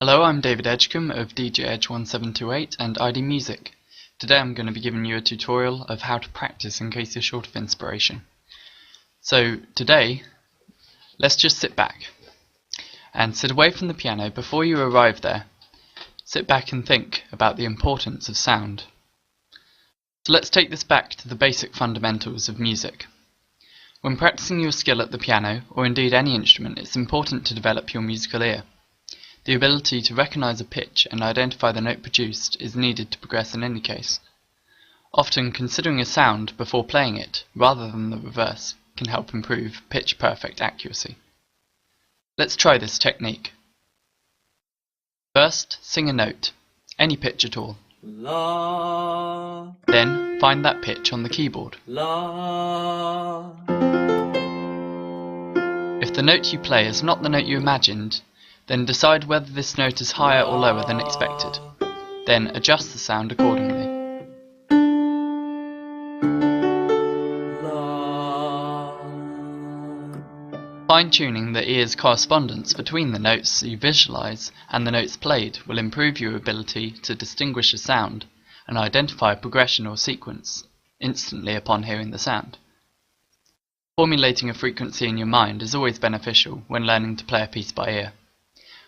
Hello, I'm David Edgecombe of DJ Edge 1728 and ID Music. Today I'm going to be giving you a tutorial of how to practice in case you're short of inspiration. So today, let's just sit back and sit away from the piano. Before you arrive there, sit back and think about the importance of sound. So let's take this back to the basic fundamentals of music. When practicing your skill at the piano, or indeed any instrument, it's important to develop your musical ear. The ability to recognize a pitch and identify the note produced is needed to progress in any case. Often considering a sound before playing it, rather than the reverse, can help improve pitch-perfect accuracy. Let's try this technique. First, sing a note, any pitch at all. La. Then, find that pitch on the keyboard. La. If the note you play is not the note you imagined, then decide whether this note is higher or lower than expected. Then adjust the sound accordingly. Fine-tuning the ear's correspondence between the notes you visualize and the notes played will improve your ability to distinguish a sound and identify a progression or sequence instantly upon hearing the sound. Formulating a frequency in your mind is always beneficial when learning to play a piece by ear.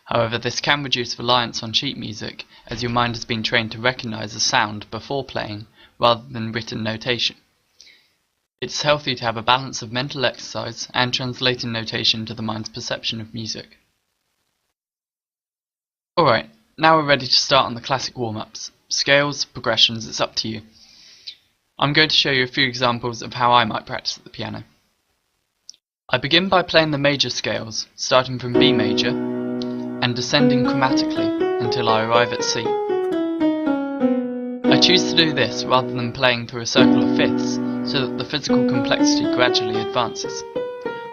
However, this can reduce reliance on sheet music, as your mind has been trained to recognize a sound before playing rather than written notation. It's healthy to have a balance of mental exercise and translating notation to the mind's perception of music. Alright, now we're ready to start on the classic warm-ups. Scales, progressions, it's up to you. I'm going to show you a few examples of how I might practice at the piano. I begin by playing the major scales, starting from B major, and descending chromatically until I arrive at C. I choose to do this rather than playing through a circle of fifths, so that the physical complexity gradually advances.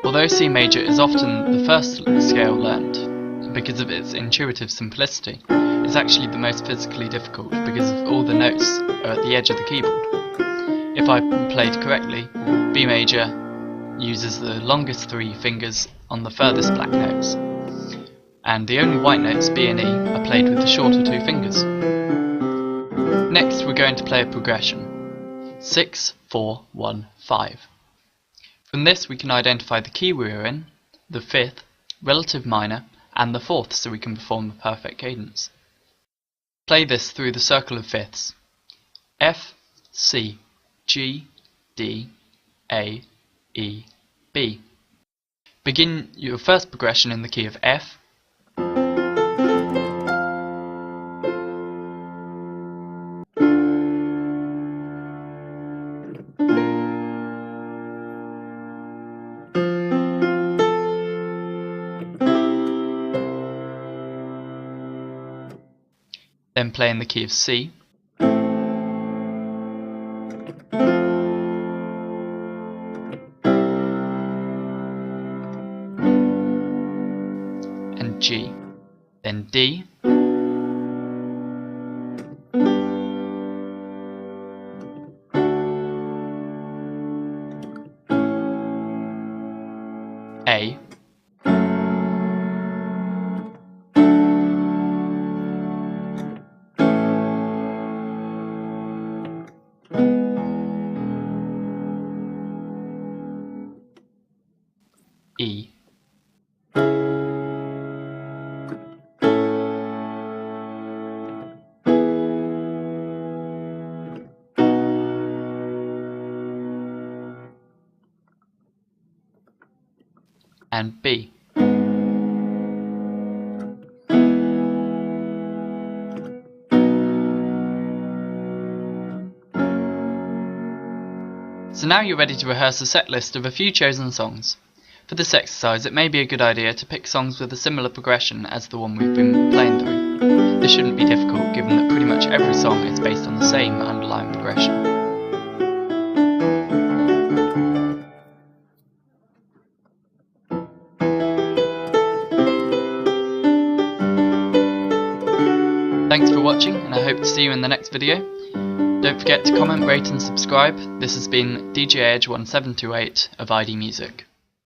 Although C major is often the first scale learned, because of its intuitive simplicity, it's actually the most physically difficult because all the notes are at the edge of the keyboard. If I played correctly, B major uses the longest three fingers on the furthest black notes, and the only white notes, B and E, are played with the shorter two fingers. Next we're going to play a progression. 6, 4, 1, 5. From this we can identify the key we are in, the fifth, relative minor, and the fourth, so we can perform the perfect cadence. Play this through the circle of fifths. F, C, G, D, A, E, B. Begin your first progression in the key of F, then play in the key of C, and G, then D, A, E, and B. So now you're ready to rehearse a set list of a few chosen songs. For this exercise, it may be a good idea to pick songs with a similar progression as the one we've been playing through. This shouldn't be difficult, given that pretty much every song is based on the same underlying progression. Thanks for watching, and I hope to see you in the next video. Don't forget to comment, rate and subscribe. This has been DJ Edge 1728 of ID Music.